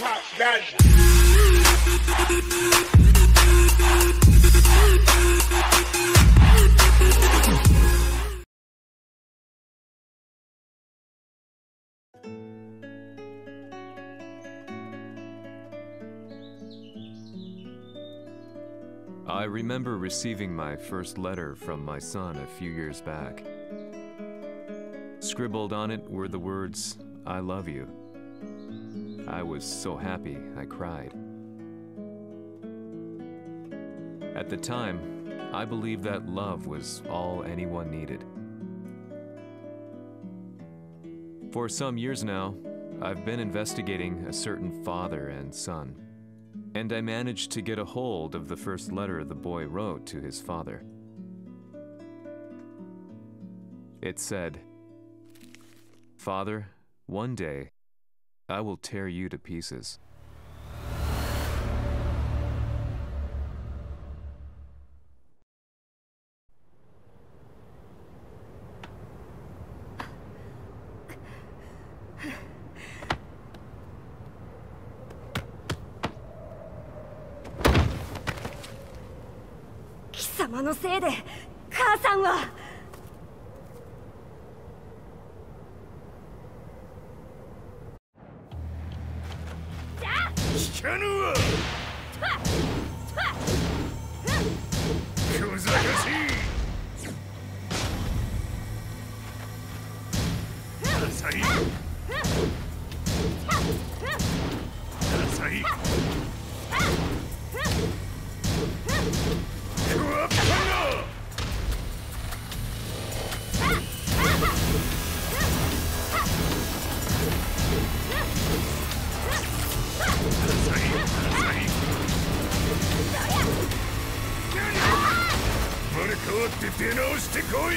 Pop that. I remember receiving my first letter from my son a few years back. Scribbled on it were the words, "I love you." I was so happy I cried. At the time, I believed that love was all anyone needed. For some years now, I've been investigating a certain father and son, and I managed to get a hold of the first letter the boy wrote to his father. It said, "Father, one day, I will tear you to pieces." Kisamaのせいで母さんは聞かぬわ。小賢しい。ダサい。ダサい。クワッパが。生まれ変わって出直してこい。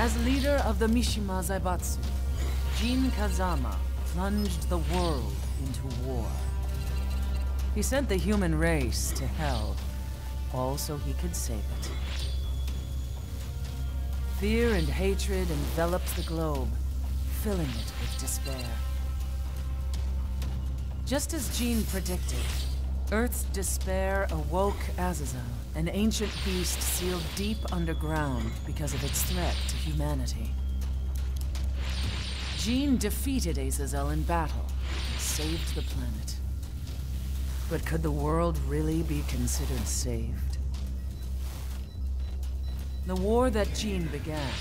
As leader of the Mishima Zaibatsu, Jin Kazama plunged the world into war. He sent the human race to hell, all so he could save it. Fear and hatred enveloped the globe, filling it with despair. Just as Jin predicted, Earth's despair awoke Azazel, an ancient beast sealed deep underground because of its threat to humanity. Jin defeated Azazel in battle and saved the planet. But could the world really be considered saved? The war that Jin began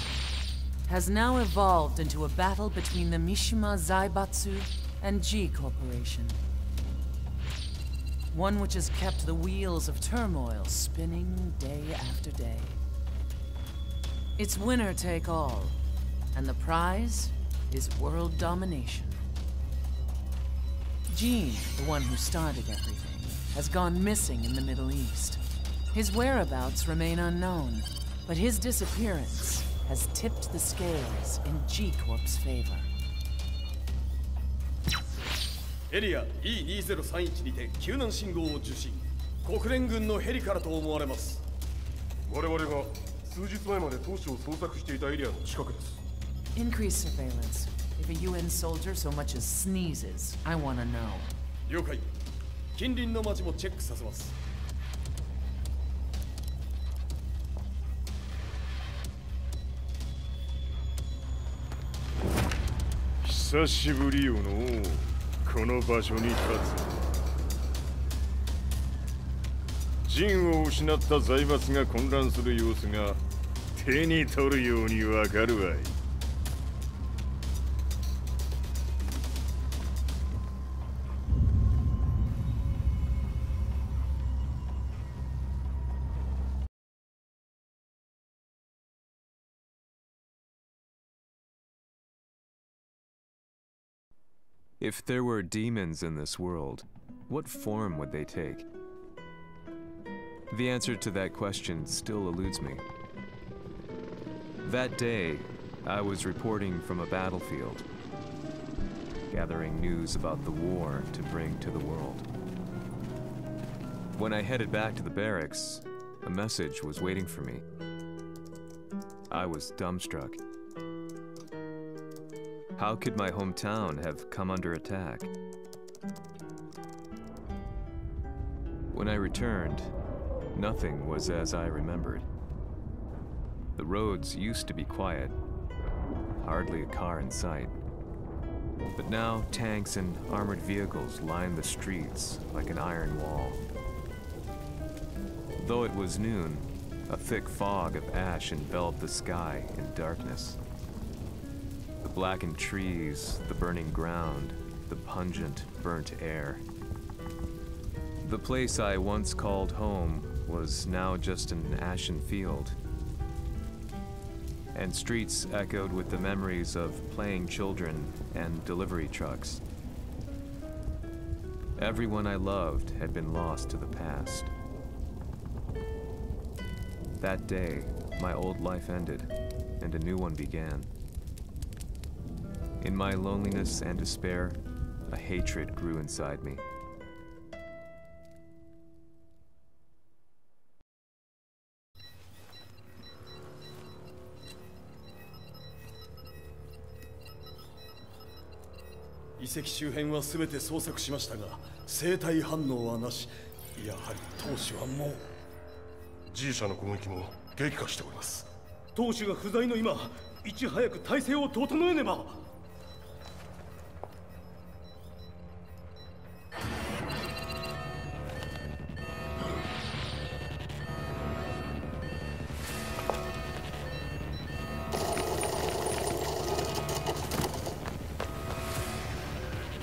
has now evolved into a battle between the Mishima Zaibatsu and G Corporation. One which has kept the wheels of turmoil spinning day after day. It's winner take all, and the prize is world domination. Jin, the one who started everything, has gone missing in the Middle East. His whereabouts remain unknown, but his disappearance has tipped the scales in G-Corp's favor. エリア E2031 にて救難信号を受信。国連軍のヘリからと思われます。我々が数日前まで当初を捜索していたエリアの近くです。Increase surveillance. If a UN soldier so much as sneezes, I want to know. 了解。近隣の町もチェックさせます。久しぶりよのこの場所に立つ。陣を失った財閥が混乱する様子が手に取るようにわかるわい。If there were demons in this world, what form would they take? The answer to that question still eludes me. That day, I was reporting from a battlefield, gathering news about the war to bring to the world. When I headed back to the barracks, a message was waiting for me. I was dumbstruck. How could my hometown have come under attack? When I returned, nothing was as I remembered. The roads used to be quiet, hardly a car in sight. But now tanks and armored vehicles line the streets like an iron wall. Though it was noon, a thick fog of ash enveloped the sky in darkness. The blackened trees, the burning ground, the pungent, burnt air. The place I once called home was now just an ashen field, and streets echoed with the memories of playing children and delivery trucks. Everyone I loved had been lost to the past. That day, my old life ended, and a new one began. In my loneliness and despair, a hatred grew inside me.「遺跡周辺はすべて捜索しましたが、生体反応はなし。やはり当主はもう。G 社の攻撃も激化しております。当主が不在の今、いち早く体制を整えねば。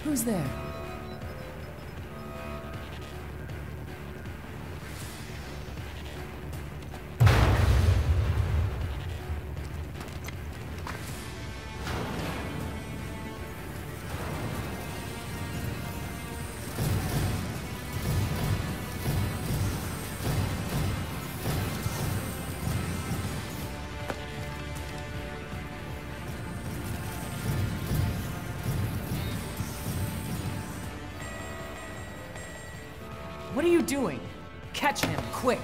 Who's there? What are you doing? Catch him, quick!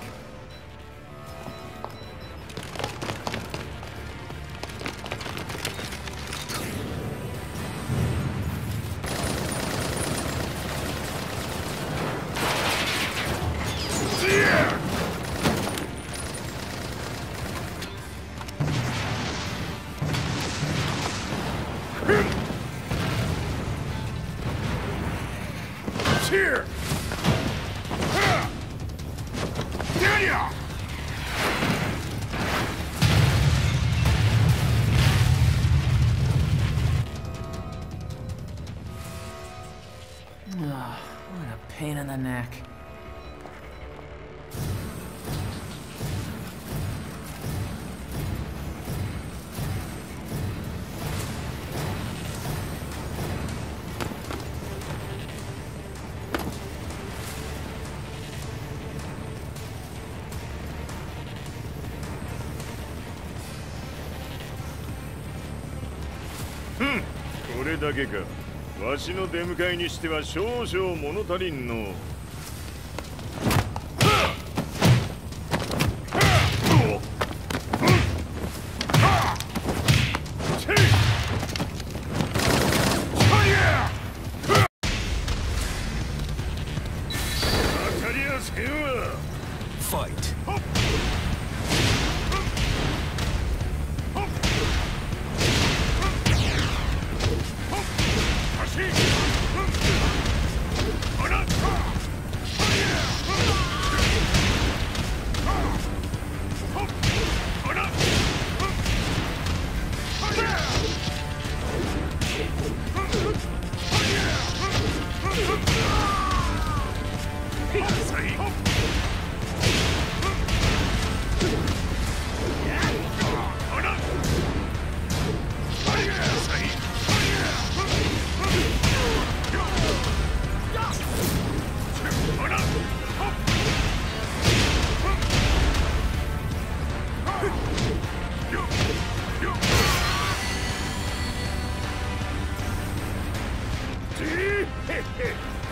Here! What a pain in the neck. れだけか。わしの出迎えにしては少々物足りんの。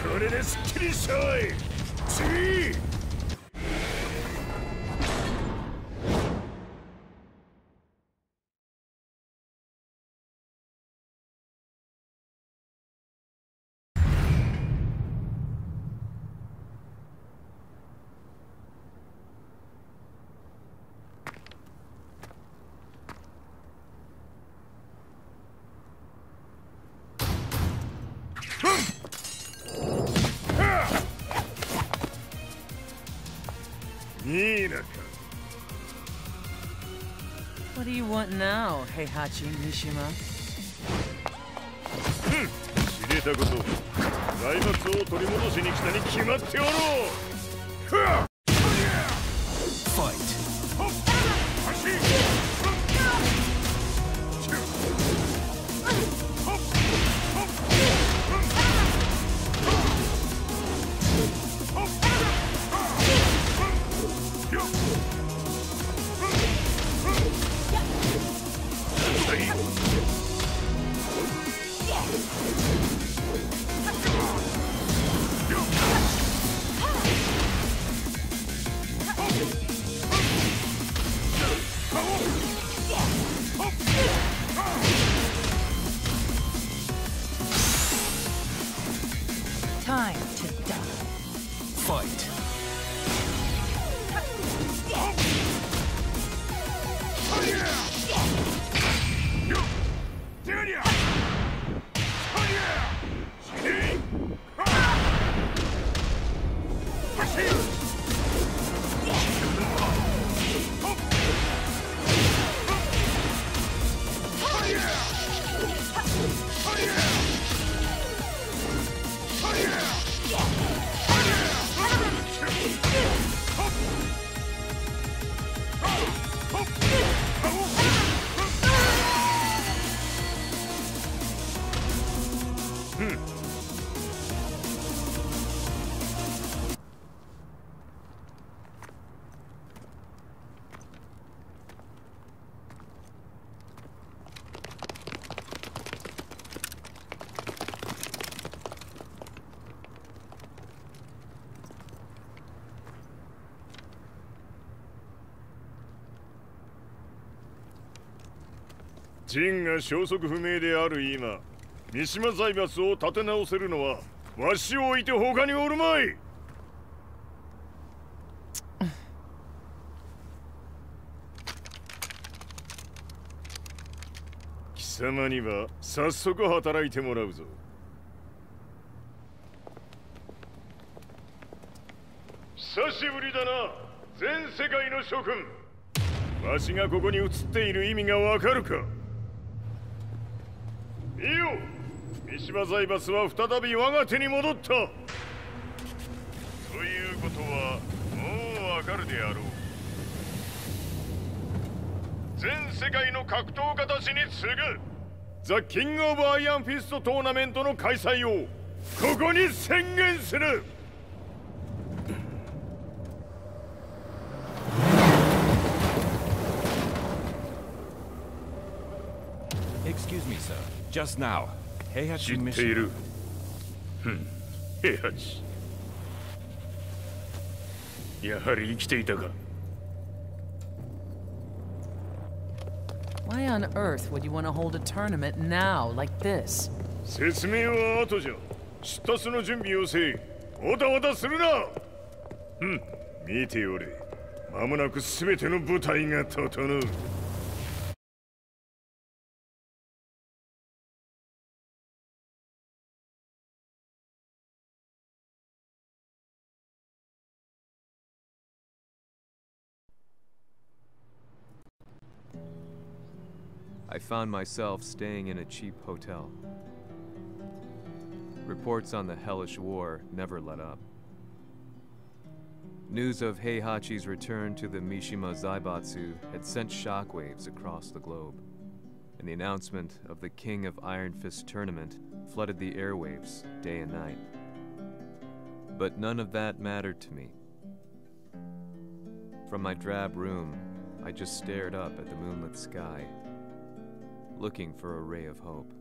これですっきりしたい。次。What do you want now, Heihachi Mishima? 知れたこと。財閥を取り戻しに来たに決まっておろう。Fight. Time to die. Fight.ジンが消息不明である今、三島財閥を立て直せるのはわしを置いて他におるまい。貴様には早速働いてもらうぞ。久しぶりだな、全世界の諸君。わしがここに映っている意味がわかるか。いいよ、三島財閥は再び我が手に戻った。ということはもうわかるであろう。全世界の格闘家たちに次ぐザ・キング・オブ・アイアンフィストトーナメントの開催をここに宣言する。Excuse me, sir. Just now, 知っている。平八。やはり生きていたか。Why on earth would you want to hold a tournament now, like this? 説明は後じゃ。出立の準備をせい。おたおたするな。見ておれ。間もなく全ての部隊が整う。I found myself staying in a cheap hotel. Reports on the hellish war never let up. News of Heihachi's return to the Mishima Zaibatsu had sent shockwaves across the globe, and the announcement of the King of Iron Fist tournament flooded the airwaves day and night. But none of that mattered to me. From my drab room, I just stared up at the moonlit sky, looking for a ray of hope.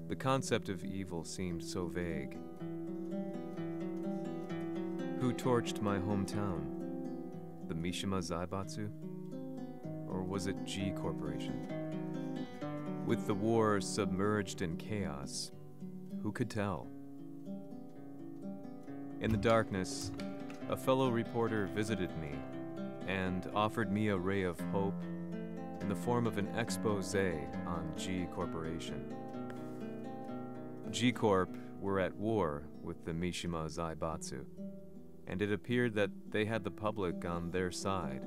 The concept of evil seemed so vague. Who torched my hometown? The Mishima Zaibatsu? Or was it G Corporation? With the war submerged in chaos, who could tell? In the darkness, a fellow reporter visited me and offered me a ray of hope in the form of an expose on G Corporation. G Corp were at war with the Mishima Zaibatsu, and it appeared that they had the public on their side.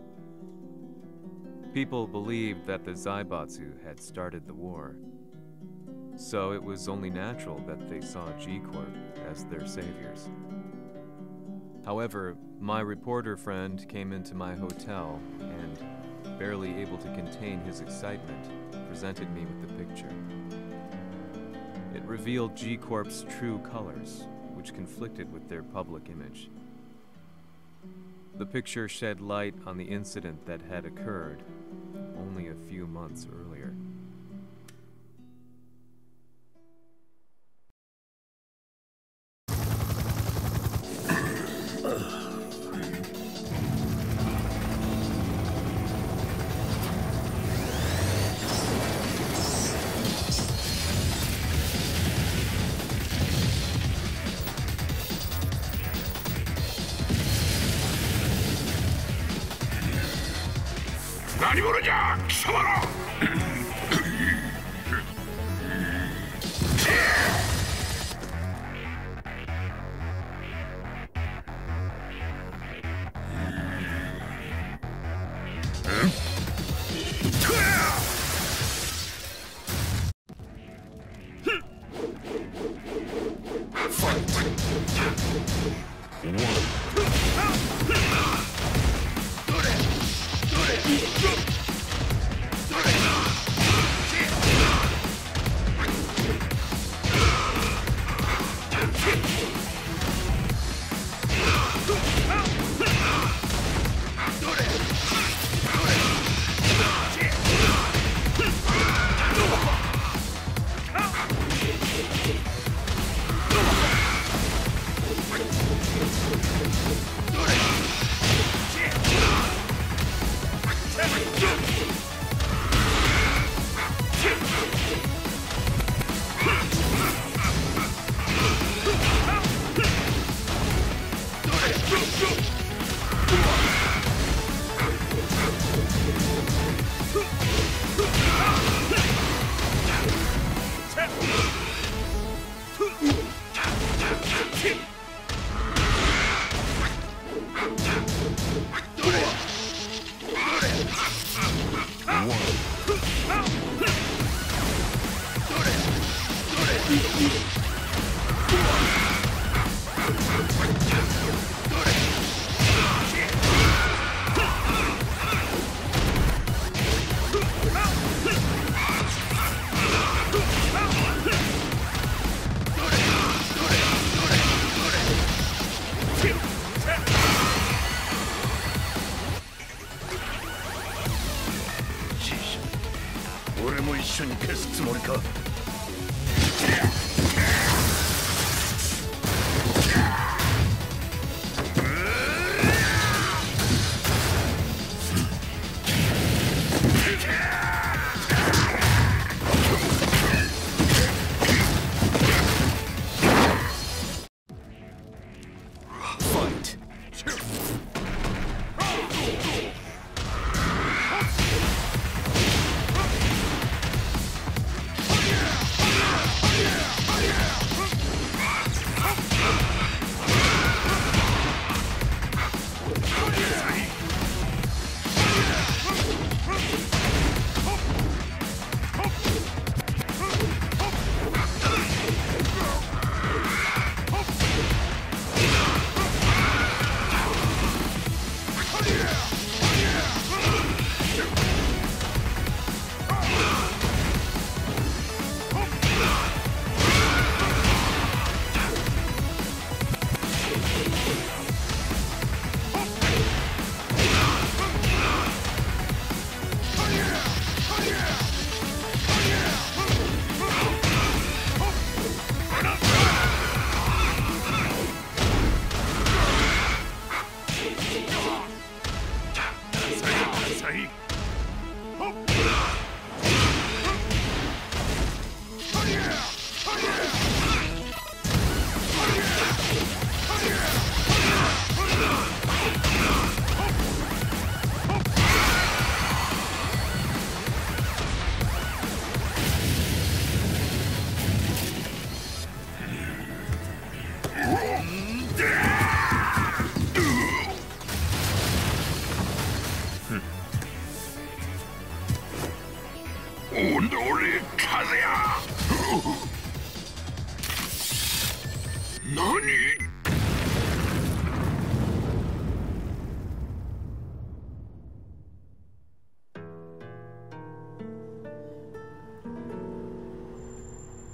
People believed that the Zaibatsu had started the war, so it was only natural that they saw G Corp as their saviors. However, my reporter friend came into my hotel and, barely able to contain his excitement, presented me with the picture. It revealed G Corp's true colors, which conflicted with their public image. The picture shed light on the incident that had occurred only a few months earlier.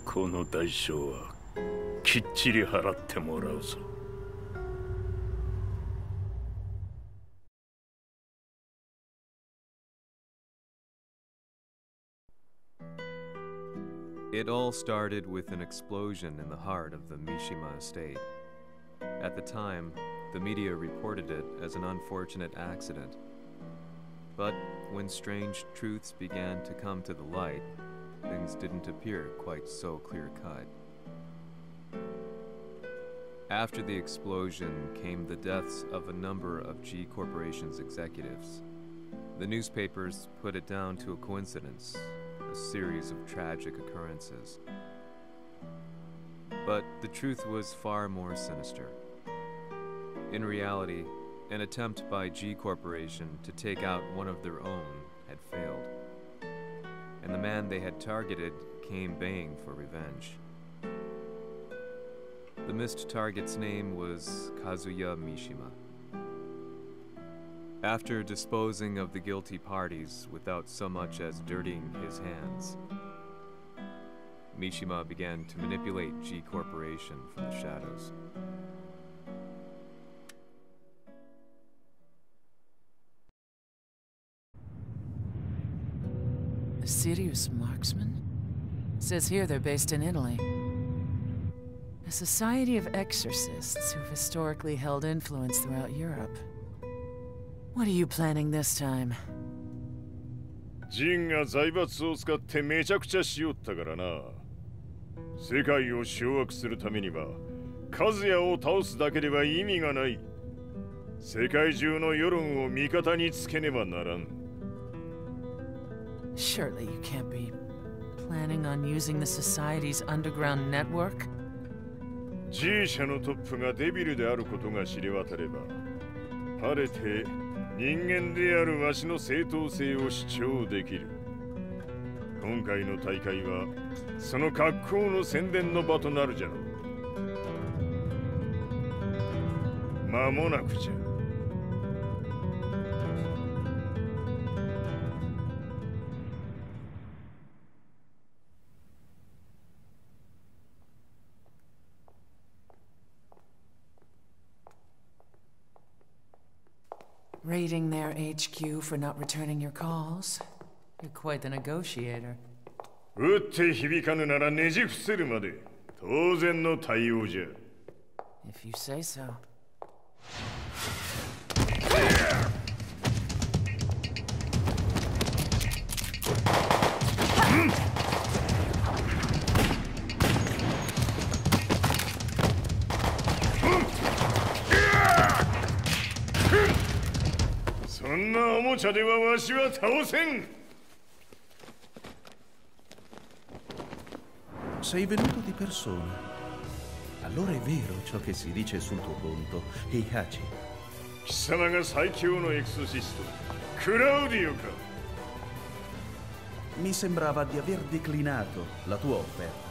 この代償はきっちり払ってもらうぞ。It all started with an explosion in the heart of the Mishima estate. At the time, the media reported it as an unfortunate accident. But when strange truths began to come to the light, things didn't appear quite so clear-cut. After the explosion came the deaths of a number of G Corporation's executives. The newspapers put it down to a coincidence, a series of tragic occurrences. But the truth was far more sinister. In reality, an attempt by G Corporation to take out one of their own had failed, and the man they had targeted came baying for revenge. The missed target's name was Kazumi Mishima. After disposing of the guilty parties without so much as dirtying his hands, Mishima began to manipulate G Corporation from the shadows. A serious marksman? Says here they're based in Italy. A society of exorcists who've historically held influence throughout Europe. What are you planning this time? ジンが財閥を使ってめちゃくちゃしよったからな。世界を掌握するためにはカズヤを倒すだけでは意味がない。世界中の世論を味方につけねばならん。Surely you can't be planning on using the society's underground network? G 社のトップがデビルであることが知れ渡れば、晴れて人間であるわしの正当性を主張できる。今回の大会はその格好の宣伝の場となるじゃろう。間もなくじゃ。Raiding their HQ for not returning your calls. You're quite the negotiator. 撃って響かぬならねじ伏せるまで当然の対応じゃ。If you say so. Sei venuto di persona. Allora è vero ciò che si dice sul tuo conto, Heihachi. 貴様が最強のエクソシスト、クラウディオか。Mi sembrava di aver declinato la tua offerta.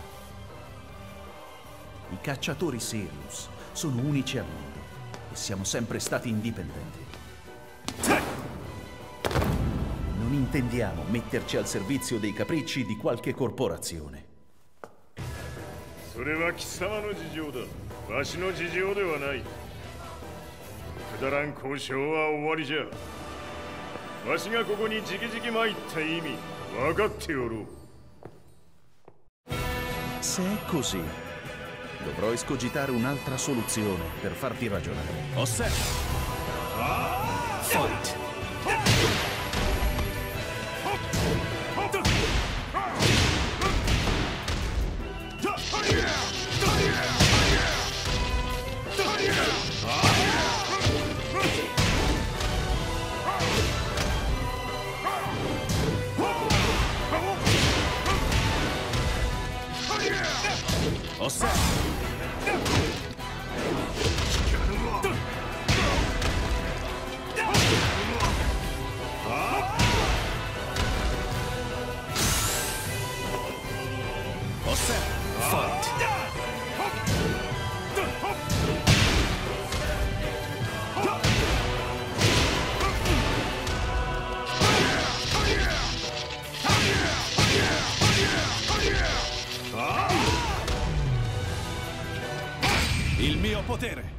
I cacciatori Sirius sono unici al mondo e siamo sempre stati indipendenti. Non intendiamo metterci al servizio dei capricci di qualche corporazione. それは貴様の事情だ。わしの事情ではない。くだらん交渉は終わりじゃ。わしがここに直々参った意味分かっておろう。Se è così, dovrò escogitare un'altra soluzione per farti ragionare. Osserva! Fight! potere!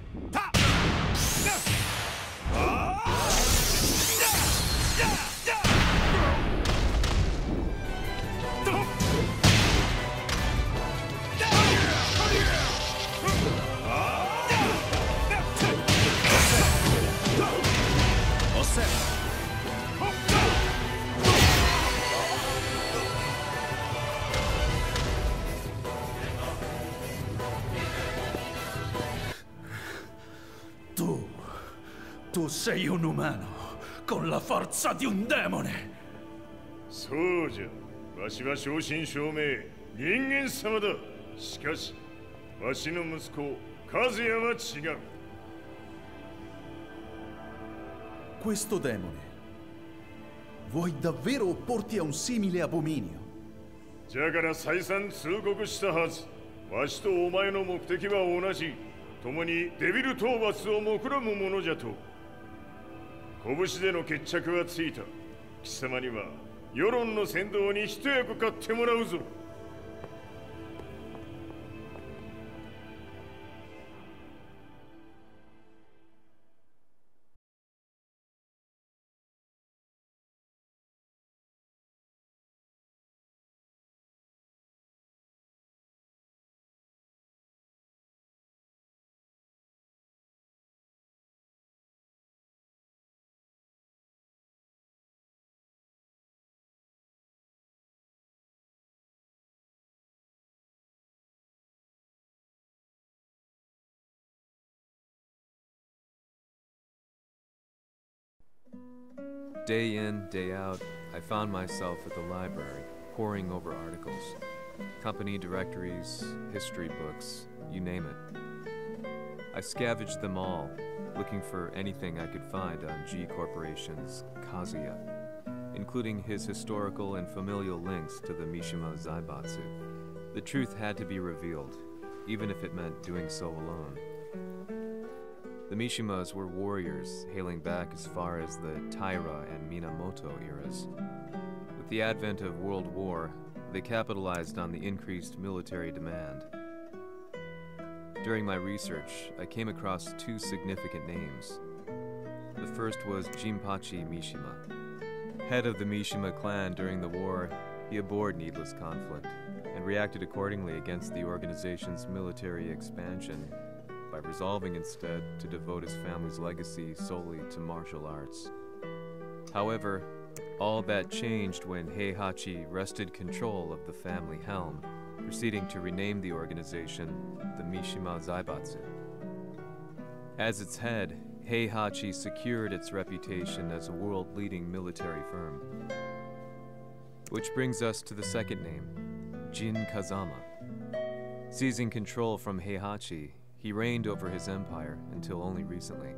Tu sei un umano, con la forza di un demone! そうじゃ、わしは正真正銘人間様だ。しかしわしの息子和也は違う。 Questo demone, vuoi davvero opporti a un simile abominio? じゃから再三通告したはず。わしとお前の目的は同じ。共にデビル討伐を目論むものじゃと。拳での決着はついた。貴様には世論の先導に一役買ってもらうぞ。 Day in, day out, I found myself at the library, poring over articles. Company directories, history books, you name it. I scavenged them all, looking for anything I could find on G Corporation's Kazuya, including his historical and familial links to the Mishima Zaibatsu. The truth had to be revealed, even if it meant doing so alone. The Mishimas were warriors hailing back as far as the Taira and Minamoto eras. With the advent of World War, they capitalized on the increased military demand. During my research, I came across two significant names. The first was Jinpachi Mishima. Head of the Mishima clan during the war, he abhorred needless conflict and reacted accordingly against the organization's military expansion by resolving instead to devote his family's legacy solely to martial arts. However, all that changed when Heihachi wrested control of the family helm, proceeding to rename the organization the Mishima Zaibatsu. As its head, Heihachi secured its reputation as a world-leading military firm. Which brings us to the second name, Jin Kazama. Seizing control from Heihachi, he reigned over his empire until only recently.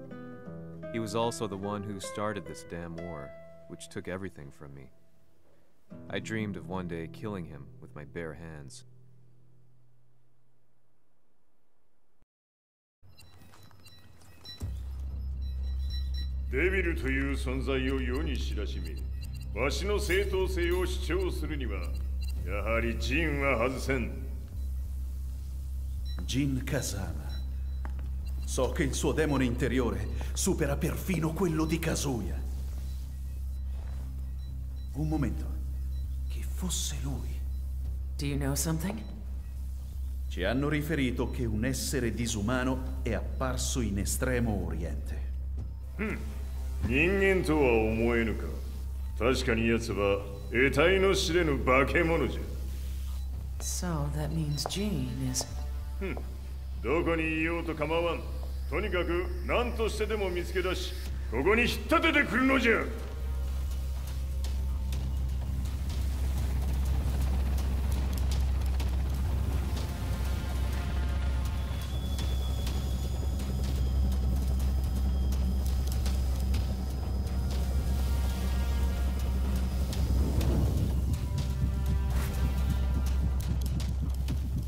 He was also the one who started this damn war, which took everything from me. I dreamed of one day killing him with my bare hands. Devil という存在を世に知らしめ、わしの正当性を主張するには、やはりジンは外せん。 Jin Kazama. So che il suo demone interiore supera perfino quello di Kazuya. Un momento. Chi fosse lui? Do you know something? Ci hanno riferito che un essere disumano è apparso in Estremo Oriente. 人間とは思えぬか。確かに奴は得体の知れぬ化け物じゃ。 So that means Jean is... どこにいようと構わん。とにかく何としてでも見つけ出し、ここに引っ立ててくるのじゃ。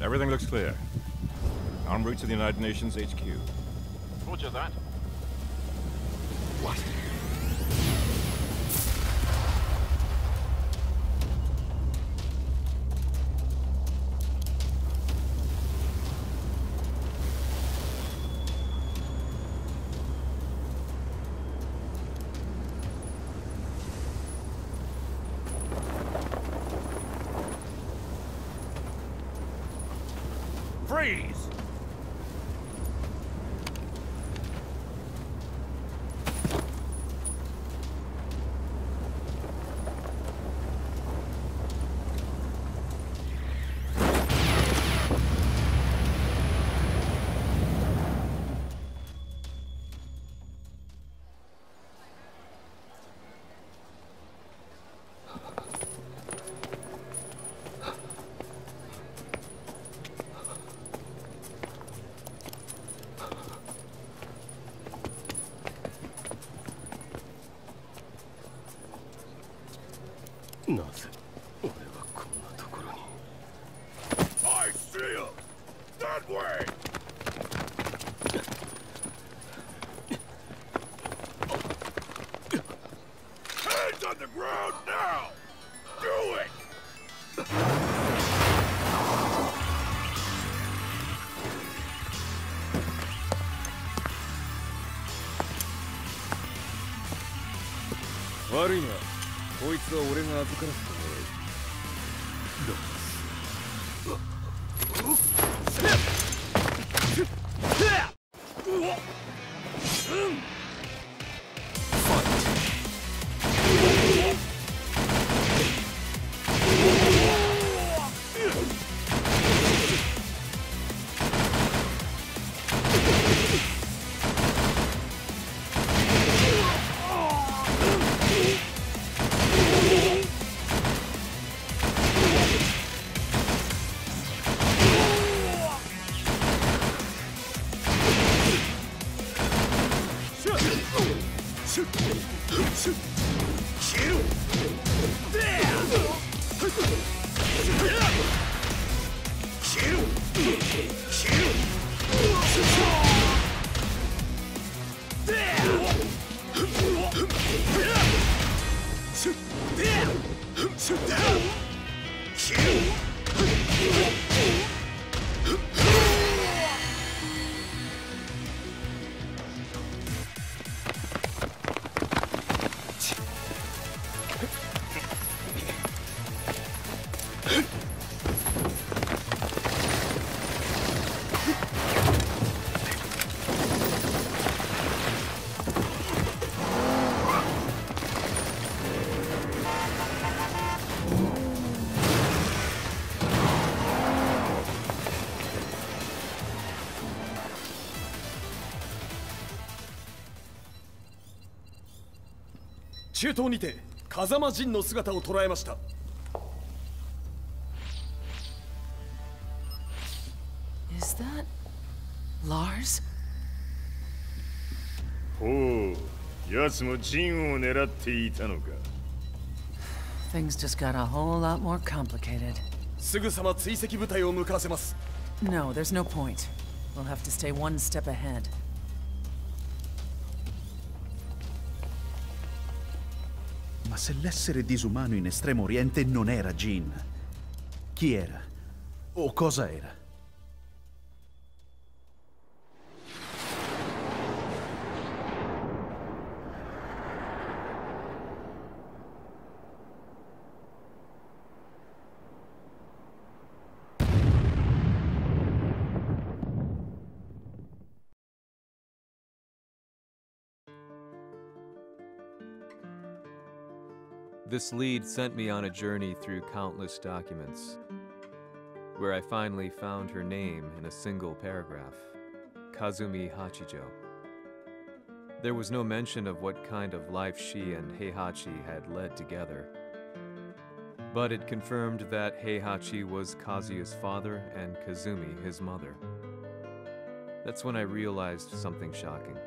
Everything looks clear. En route to the United Nations HQ. Roger that. What? 悪いな。こいつは俺が預からせてもらう。中東にて風間陣の姿を捉えました。Is that Lars? ほう、奴も陣を狙っていたのか。Things just got a whole lot more complicated. すぐさま追跡部隊を向かわせます。No, there's no point. We'll have to stay one step ahead. Ma se l'essere disumano in Estremo Oriente non era Jin, chi era? O cosa era? This lead sent me on a journey through countless documents, where I finally found her name in a single paragraph, Kazumi Hachijo. There was no mention of what kind of life she and Heihachi had led together, but it confirmed that Heihachi was Kazuya's father and Kazumi his mother. That's when I realized something shocking.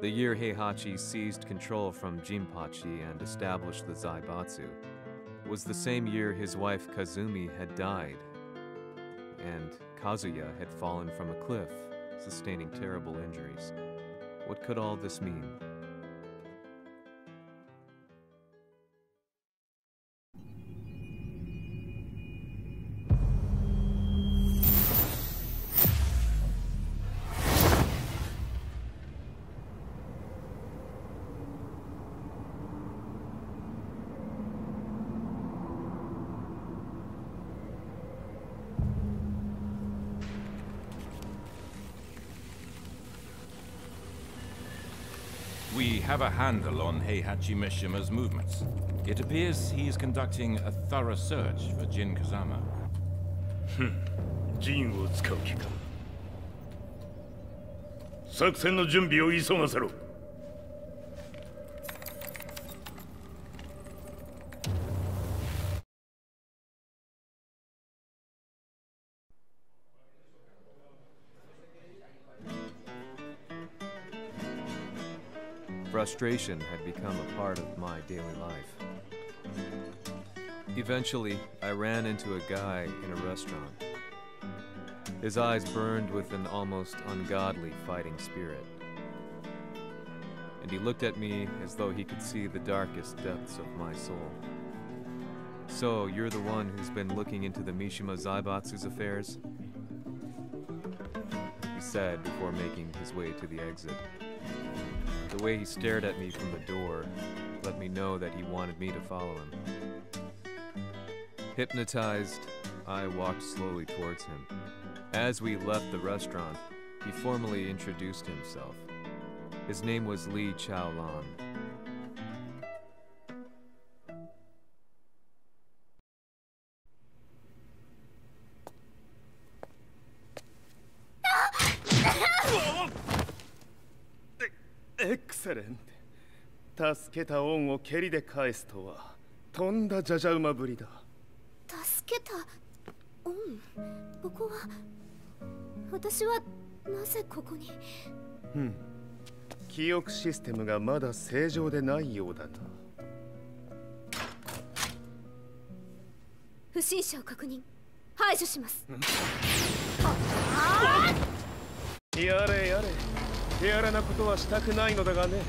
The year Heihachi seized control from Jinpachi and established the Zaibatsu was the same year his wife Kazumi had died, and Kazuya had fallen from a cliff, sustaining terrible injuries. What could all this mean? We have a handle on Heihachi Mishima's movements. It appears he is conducting a thorough search for Jin Kazama. 陣を使う気か。作戦の準備を急がせろ。Frustration had become a part of my daily life. Eventually, I ran into a guy in a restaurant. His eyes burned with an almost ungodly fighting spirit. And he looked at me as though he could see the darkest depths of my soul. So, you're the one who's been looking into the Mishima Zaibatsu's affairs? He said before making his way to the exit. The way he stared at me from the door let me know that he wanted me to follow him. Hypnotized, I walked slowly towards him. As we left the restaurant, he formally introduced himself. His name was Li Chaolan. Excellent. 助けた恩を蹴りで返すとはとんだじゃじゃ馬ぶりだ。助けた恩？ここは私はなぜここに？記憶システムがまだ正常でないようだな。不審者を確認。排除します。やれやれ。手荒なことはしたくないのだがね。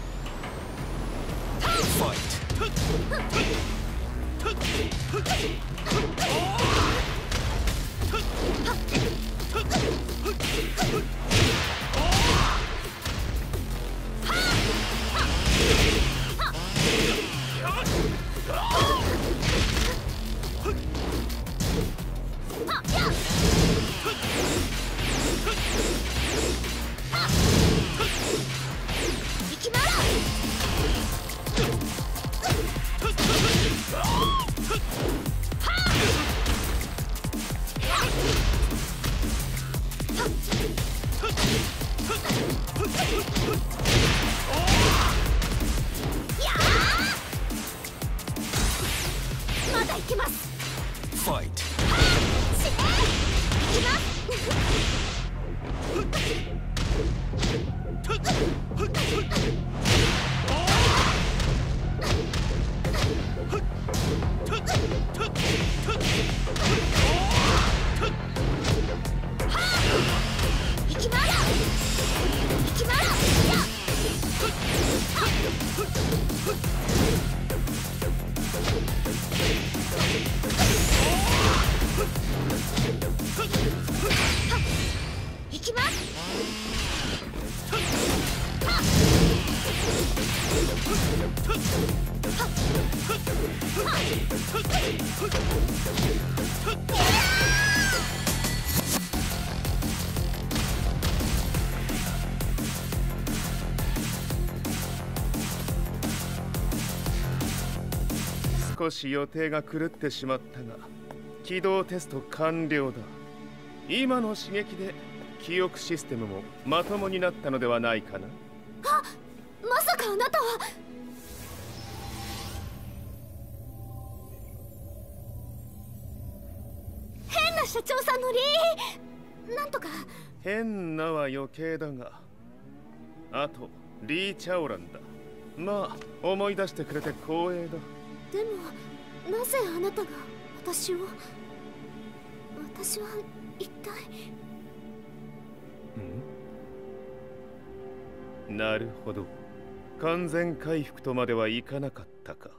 まだいけます。ファイト。少し予定が狂ってしまったが、起動テスト完了だ。今の刺激で記憶システムもまともになったのではないかな。あ、まさかあなたは。変な社長さんのなんとか。変なは余計だが、あとリー・チャオランだ。まあ思い出してくれて光栄だ。でもなぜあなたが私は一体。なるほど。完全回復とまではいかなかったか。